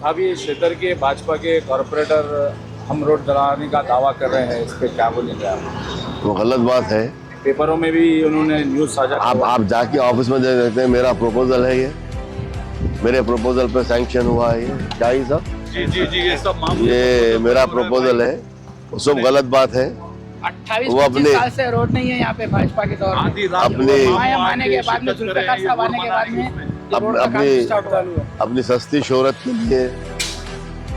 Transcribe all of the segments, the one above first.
अभी क्षेत्र के भाजपा के कॉरपोरेटर हम रोड डलाने का दावा कर रहे हैं, इस पे क्या बोलेंगे आप? वो गलत बात है। पेपरों में भी उन्होंने न्यूज़ साझा आप जाके ऑफिस में देख सकते हैं, मेरा प्रपोजल है ये, मेरे प्रपोजल पे सैंक्शन हुआ है ये। क्या ही सब? जी ये सब मामले ये मेरा प्रपोजल है, वो सब गलत बात है। 28-25 साल से रोड नहीं है यहाँ पे भाजपा के दौर में। आने के बाद में जुल्फिकार साहब आने के बाद में रोड का काम स्टार्ट चालू है। अपनी सस्ती शोहरत के लिए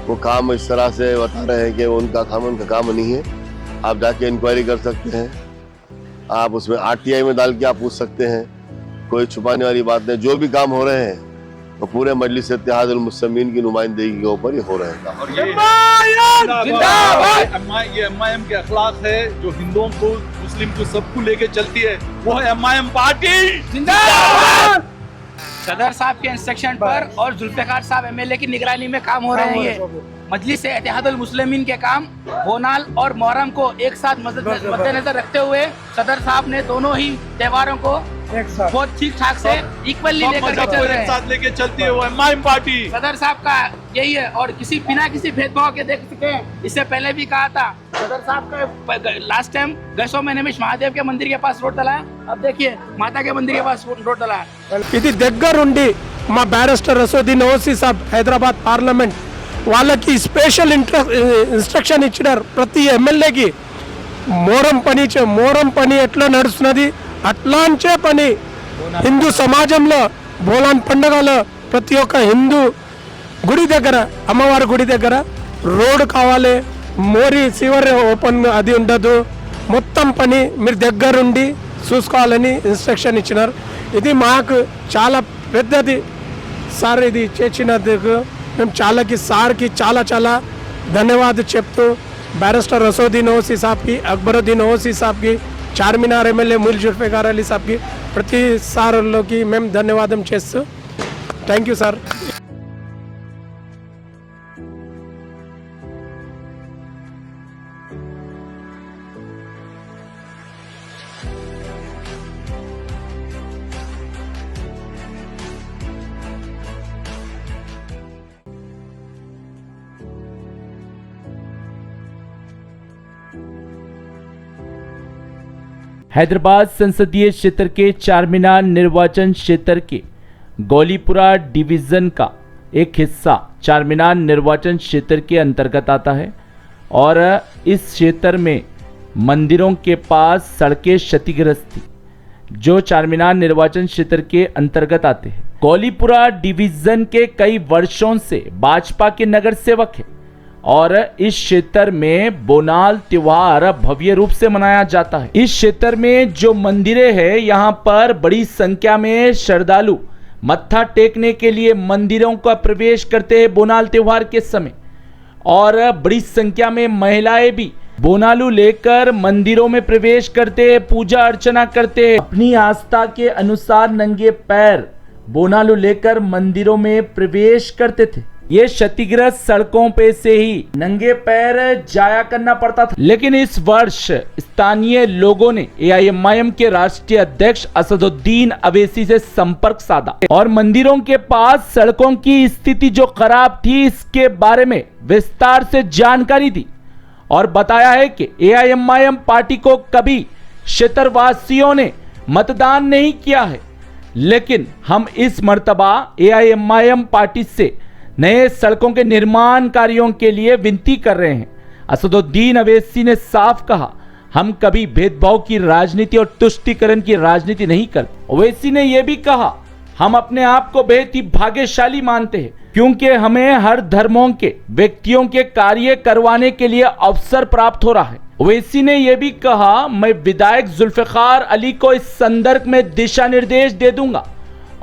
वो काम इस तरह से बता रहे हैं कि उनका काम नहीं है। आप जाके इंक्वायरी कर सकते हैं, आप उसमें RTI में डाल के आप पूछ सकते हैं, कोई छुपाने वाली बात नहीं। जो भी काम हो रहे हैं वो पूरे मजलिस इत्तेहादुल मुस्लिमीन की नुमाइंदगी के ऊपर ही हो रहे हैं। और ये MIM के अखलाक है जो हिंदुओं को, मुस्लिम को, सबको लेके चलती है, वो है MIM पार्टी जिंदाबाद। सदर साहब के इंस्ट्रक्शन पर और जुल्फिकार साहब MLA की निगरानी में काम हो रहे हैं। ये मजलिस इत्तेहादुल मुस्लिमीन के काम बोनाल और मुहर्रम को एक साथ मद्देनजर रखते हुए सदर साहब ने दोनों ही त्योहारों को बहुत ठीक ठाक से इक्वली लेकर के चल रहे हैं। साथ लेके चलती है वो MIM पार्टी। सदर साहब का यही है और बिना किसी भेदभाव के देख सकते हैं। इससे पहले भी कहा था सदर साहब का लास्ट टाइम गैसों में निमिष महादेव के मंदिर के पास रोड डला है, अब देखिए माता के मंदिर के पास रोड डला है। ఇది దగ్గరుండి మా బ్యారిస్టర్ రసూద్దీన్ ఓవైసీ సాబ్ హైదరాబాద్ పార్లమెంట్ వాళ్ళకి స్పెషల్ ఇన్స్ట్రక్షన్ ఇచ్చినారు ప్రతి ఎమ్మెల్యేకి మోరం పని ఎట్లా నడుస్తున్నది అట్లాంచే పని హిందూ సమాజంలో బోలాన్ పండుగలో ప్రతి ఒక్క హిందూ గుడి దగ్గర అమ్మవారి గుడి దగ్గర రోడ్డు కావాలి, మోరీ సివర్ ఓపెన్ అది ఉండదు, మొత్తం పని మీరు దగ్గరుండి చూసుకోవాలని ఇన్స్ట్రక్షన్ ఇచ్చినారు। ఇది మాకు చాలా పెద్దది సార్, ఇది చేసినందుకు మేము సార్కి చాలా ధన్యవాదాలు చెప్తూ बैरिस्टर रसूद्दीन ओवैसी साहब की, अकबरुद्दीन ओवैसी साहब की, चारमीनार MLA मीर जुल्फिकार अली साहब की ప్రతి సార్లకి మేము ధన్యవాదం చేస్తూ థ్యాంక్ యూ సార్। हैदराबाद संसदीय क्षेत्र के चारमीनार निर्वाचन क्षेत्र के गौलीपुरा डिवीज़न का एक हिस्सा चारमीनार निर्वाचन क्षेत्र के अंतर्गत आता है और इस क्षेत्र में मंदिरों के पास सड़कें क्षतिग्रस्त थी जो चारमीनार निर्वाचन क्षेत्र के अंतर्गत आते हैं। गौलीपुरा डिवीज़न के कई वर्षों से भाजपा के नगर सेवक है और इस क्षेत्र में बोनाल त्योहार भव्य रूप से मनाया जाता है। इस क्षेत्र में जो मंदिरें हैं यहाँ पर बड़ी संख्या में श्रद्धालु मत्था टेकने के लिए मंदिरों का प्रवेश करते हैं बोनाल त्योहार के समय और बड़ी संख्या में महिलाएं भी बोनालू लेकर मंदिरों में प्रवेश करते हैं, पूजा अर्चना करते हैं। अपनी आस्था के अनुसार नंगे पैर बोनालू लेकर मंदिरों में प्रवेश करते थे। ये क्षतिग्रस्त सड़कों पे से ही नंगे पैर जाया करना पड़ता था, लेकिन इस वर्ष स्थानीय लोगों ने AIMIM के राष्ट्रीय अध्यक्ष असदुद्दीन अवैसी से संपर्क साधा और मंदिरों के पास सड़कों की स्थिति जो खराब थी इसके बारे में विस्तार से जानकारी दी और बताया है कि AIMIM पार्टी को कभी क्षेत्रवासियों ने मतदान नहीं किया है, लेकिन हम इस मर्तबा AIMIM पार्टी से नए सड़कों के निर्माण कार्यों के लिए विनती कर रहे हैं। असदुद्दीन अवैसी ने साफ कहा, हम कभी भेदभाव की राजनीति और तुष्टीकरण की राजनीति नहीं करते। अवैसी ने यह भी कहा, हम अपने आप को बेहद ही भाग्यशाली मानते हैं क्योंकि हमें हर धर्मों के व्यक्तियों के कार्य करवाने के लिए अवसर प्राप्त हो रहा है। अवैसी ने यह भी कहा, मैं विधायक जुल्फिकार अली को इस संदर्भ में दिशा निर्देश दे दूंगा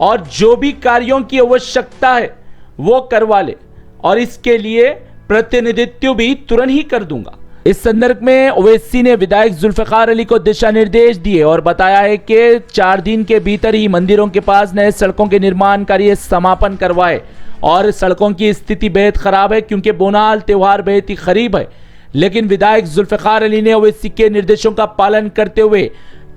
और जो भी कार्यों की आवश्यकता है वो करवा ले और इसके लिए प्रतिनिधित्व भी तुरंत ही कर दूंगा। इस संदर्भ में ओवैसी ने विधायक जुल्फिकार अली को दिशा निर्देश दिए और बताया है कि 4 दिन के भीतर ही मंदिरों के पास नए सड़कों के निर्माण कार्य समापन करवाए और सड़कों की स्थिति बेहद खराब है क्योंकि बोनाल त्योहार बेहद ही करीब है। लेकिन विधायक जुल्फिकार अली ने ओवैसी के निर्देशों का पालन करते हुए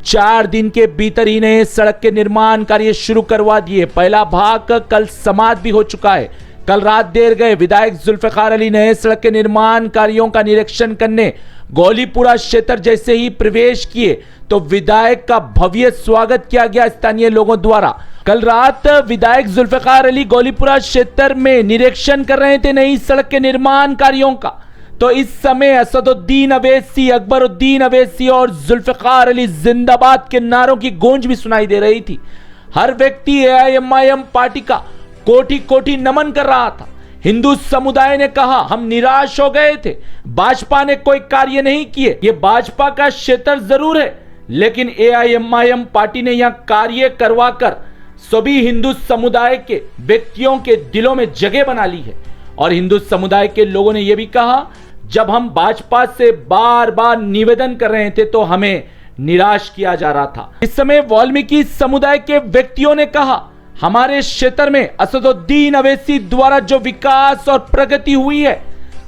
4 दिन के भीतर ही नए सड़क के निर्माण कार्य शुरू करवा दिए। पहला भाग कल समाप्त भी हो चुका है कल रात देर गए विधायक जुल्फिकार अली नए सड़क के निर्माण कार्यों का निरीक्षण करने गौलीपुरा क्षेत्र जैसे ही प्रवेश किए तो विधायक का भव्य स्वागत किया गया स्थानीय लोगों द्वारा। कल रात विधायक जुल्फिकार अली गौलीपुरा क्षेत्र में निरीक्षण कर रहे थे नई सड़क के निर्माण कार्यों का, तो इस समय असदुद्दीन अवैसी, अकबरुद्दीन अवैसी और जुल्फिकार अली जिंदाबाद के नारों की गूंज भी सुनाई दे रही थी। हर व्यक्ति एआईएमआईएम पार्टी का कोटि कोटि नमन कर रहा था। हिंदू समुदाय ने कहा हम निराश हो गए थे, भाजपा ने कोई कार्य नहीं किए। ये भाजपा का क्षेत्र जरूर है, लेकिन एआईएमआईएम पार्टी ने यहां कार्य करवाकर सभी हिंदू समुदाय के व्यक्तियों के दिलों में जगह बना ली है। और हिंदू समुदाय के लोगों ने यह भी कहा जब हम भाजपा से बार बार निवेदन कर रहे थे तो हमें निराश किया जा रहा था। इस समय वाल्मीकि समुदाय के व्यक्तियों ने कहा हमारे क्षेत्र में असदुद्दीन अवैसी द्वारा जो विकास और प्रगति हुई है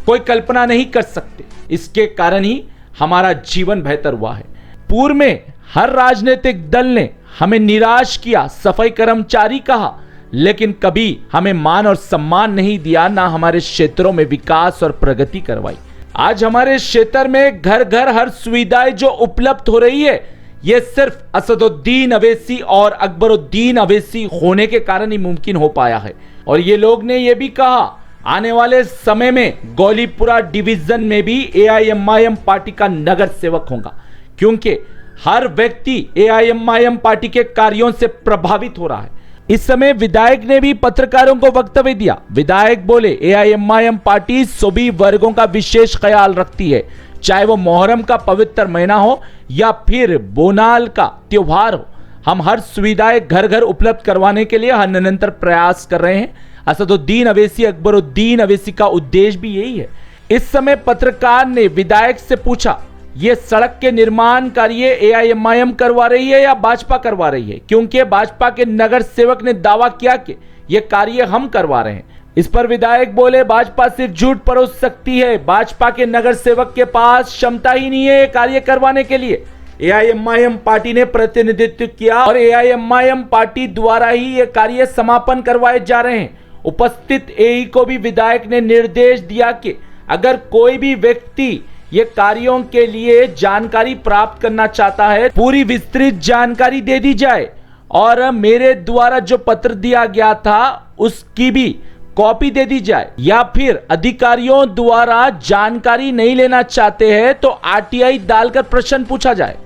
कोई कल्पना नहीं कर सकते। इसके कारण ही हमारा जीवन बेहतर हुआ है। पूर्व में हर राजनीतिक दल ने हमें निराश किया, सफाई कर्मचारी कहा, लेकिन कभी हमें मान और सम्मान नहीं दिया, ना हमारे क्षेत्रों में विकास और प्रगति करवाई। आज हमारे क्षेत्र में घर घर हर सुविधाएं जो उपलब्ध हो रही है ये सिर्फ असदुद्दीन अवैसी और अकबरुद्दीन अवैसी होने के कारण ही मुमकिन हो पाया है। और ये लोग ने ये भी कहा आने वाले समय में गौलीपुरा डिवीजन में भी एआईएमआईएम पार्टी का नगर सेवक होगा, क्योंकि हर व्यक्ति एआईएमआईएम पार्टी के कार्यों से प्रभावित हो रहा है। इस समय विधायक ने भी पत्रकारों को वक्तव्य दिया। विधायक बोले एआईएमआईएम पार्टी सभी वर्गों का विशेष ख्याल रखती है, चाहे वो मोहर्रम का पवित्र महीना हो या फिर बोनाल का त्योहार हो। हम हर सुविधाएं घर घर उपलब्ध करवाने के लिए हर निरंतर प्रयास कर रहे हैं। असदुद्दीन अवैसी, अकबरुद्दीन अवैसी का उद्देश्य भी यही है। इस समय पत्रकार ने विधायक से पूछा ये सड़क के निर्माण कार्य एआईएमआईएम करवा रही है या भाजपा करवा रही है, क्योंकि भाजपा के नगर सेवक ने दावा किया कि ये कार्य हम करवा रहे हैं। इस पर विधायक बोले भाजपा सिर्फ झूठ परोस सकती है, भाजपा के नगर सेवक के पास क्षमता ही नहीं है कार्य करवाने के लिए। एआईएमआईएम पार्टी ने प्रतिनिधित्व किया और एआईएमआईएम पार्टी द्वारा ही ये कार्य समापन करवाए जा रहे हैं। उपस्थित एई को भी विधायक ने निर्देश दिया कि अगर कोई भी व्यक्ति ये कार्यों के लिए जानकारी प्राप्त करना चाहता है पूरी विस्तृत जानकारी दे दी जाए, और मेरे द्वारा जो पत्र दिया गया था उसकी भी कॉपी दे दी जाए, या फिर अधिकारियों द्वारा जानकारी नहीं लेना चाहते हैं तो आरटीआई डालकर प्रश्न पूछा जाए,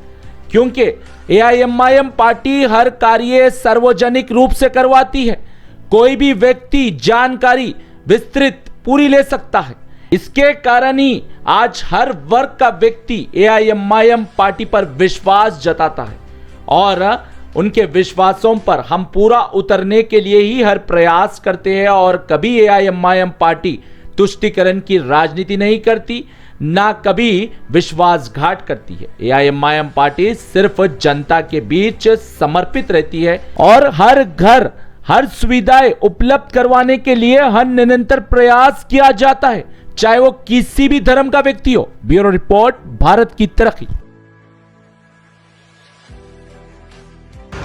क्योंकि एआईएमआईएम पार्टी हर कार्य सार्वजनिक रूप से करवाती है। कोई भी व्यक्ति जानकारी विस्तृत पूरी ले सकता है। इसके कारण ही आज हर वर्ग का व्यक्ति एआईएमआईएम पार्टी पर विश्वास जताता है, और उनके विश्वासों पर हम पूरा उतरने के लिए ही हर प्रयास करते हैं। और कभी एआईएमआईएम पार्टी तुष्टीकरण की राजनीति नहीं करती, ना कभी विश्वासघात करती है। एआईएमआईएम पार्टी सिर्फ जनता के बीच समर्पित रहती है और हर घर हर सुविधाएं उपलब्ध करवाने के लिए हर निरंतर प्रयास किया जाता है, चाहे वो किसी भी धर्म का व्यक्ति हो। ब्यूरो रिपोर्ट, भारत की तरक्की।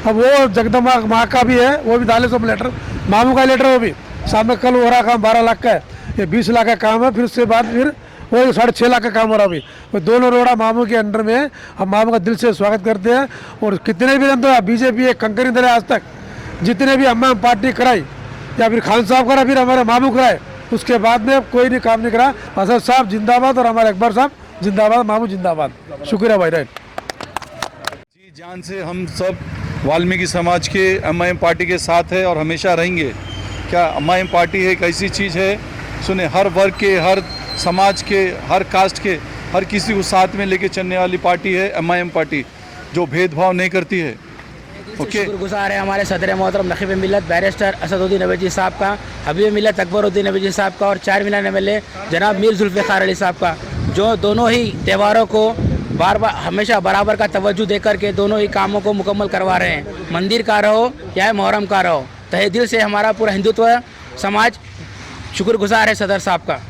अब वो जगदम्बा माँ का भी है, वो भी डाले सब लेटर, मामू का लेटर वो भी शाम में कल हो रहा काम 12 लाख का है, ये 20 लाख का काम है। फिर उसके बाद फिर वो 6.5 लाख का काम हो रहा अभी। वो दोनों रोड़ा मामू के अंडर में। हम मामू का दिल से स्वागत करते हैं। और कितने भी तो बीजेपी एक कंकरी दल आज तक जितने भी हम पार्टी कराई या फिर खान साहब करा फिर हमारे मामू कराए, उसके बाद में कोई नहीं काम नहीं करा। असद साहब जिंदाबाद और हमारे अकबर साहब जिंदाबाद, मामू जिंदाबाद। शुक्रिया भाई। राइट जी जान से हम सब वाल्मीकि समाज के एमआईएम पार्टी के साथ है और हमेशा रहेंगे। क्या एमआईएम पार्टी है एक ऐसी चीज़ है, सुने हर वर्ग के, हर समाज के, हर कास्ट के, हर किसी को साथ में लेके चलने वाली पार्टी है एमआईएम पार्टी, जो भेदभाव नहीं करती है। ओके, शुक्रगुजार है हमारे सदर मोहतरम नकीब मिल्लत बैरिस्टर असदुद्दीन अवैसी साहब का, हबीब मिल्लत अकबरुद्दीन अवैसी साहब का और चारमीनार एमएलए जनाब मीर जुल्फिकार अली साहब का, जो दोनों ही त्योहारों को बार बार हमेशा बराबर का तवज्जो देकर के दोनों ही कामों को मुकम्मल करवा रहे हैं। मंदिर का रहो या मोहर्रम का रहो, तहे दिल से हमारा पूरा हिंदुत्व समाज शुक्रगुजार है सदर साहब का।